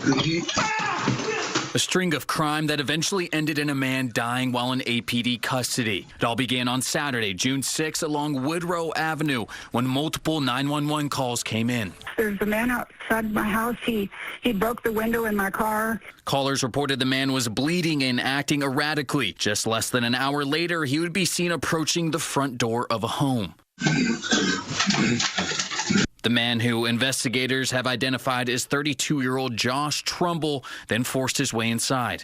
A string of crime that eventually ended in a man dying while in APD custody. It all began on Saturday, June 6, along Woodrow Avenue, when multiple 911 calls came in. There's a man outside my house. He broke the window in my car. Callers reported the man was bleeding and acting erratically. Just less than an hour later, he would be seen approaching the front door of a home. The man, who investigators have identified as 32-year-old Josh Trumbull, then forced his way inside.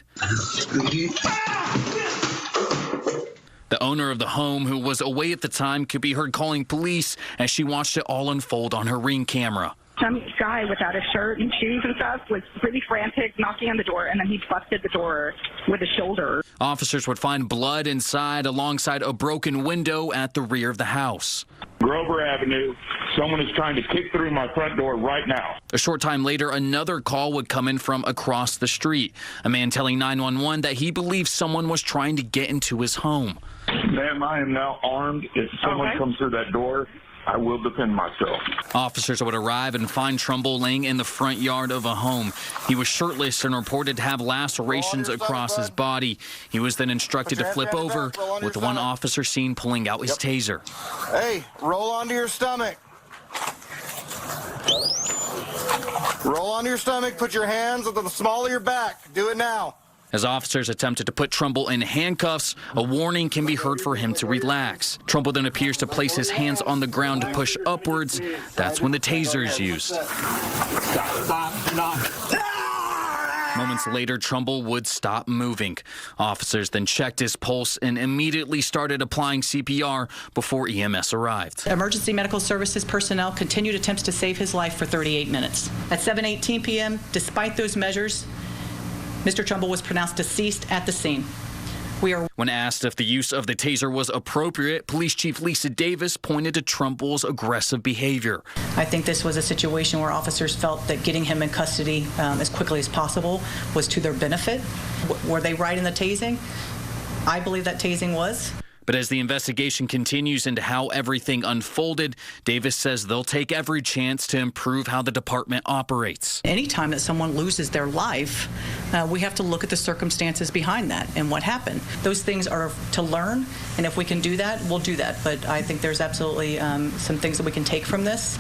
The owner of the home, who was away at the time, could be heard calling police as she watched it all unfold on her Ring camera. Some guy without a shirt and shoes and stuff was really frantic, knocking on the door, and then he busted the door with his shoulder. Officers would find blood inside alongside a broken window at the rear of the house. Grover Avenue, someone is trying to kick through my front door right now. A short time later, another call would come in from across the street. A man telling 911 that he believes someone was trying to get into his home. Ma'am, I am now armed. If someone comes through that door, I will defend myself. Officers would arrive and find Trumbull laying in the front yard of a home. He was shirtless and reported to have lacerations across his body. He was then instructed to flip over, with one officer seen pulling out his taser. Hey, roll onto your stomach. Roll onto your stomach, put your hands at the small of your back. Do it now. As officers attempted to put Trumbull in handcuffs, a warning can be heard for him to relax. Trumbull then appears to place his hands on the ground to push upwards. That's when the taser is used. Moments later, Trumbull would stop moving. Officers then checked his pulse and immediately started applying CPR before EMS arrived. Emergency medical services personnel continued attempts to save his life for 38 minutes. At 7:18 p.m., despite those measures, Mr. Trumbull was pronounced deceased at the scene. When asked if the use of the taser was appropriate, Police Chief Lisa Davis pointed to Trumbull's aggressive behavior. I think this was a situation where officers felt that getting him in custody as quickly as possible was to their benefit. Were they right in the tasing? I believe that tasing was. But as the investigation continues into how everything unfolded, Davis says they'll take every chance to improve how the department operates. Anytime that someone loses their life, we have to look at the circumstances behind that and what happened. Those things are to learn, and if we can do that, we'll do that. But I think there's absolutely some things that we can take from this.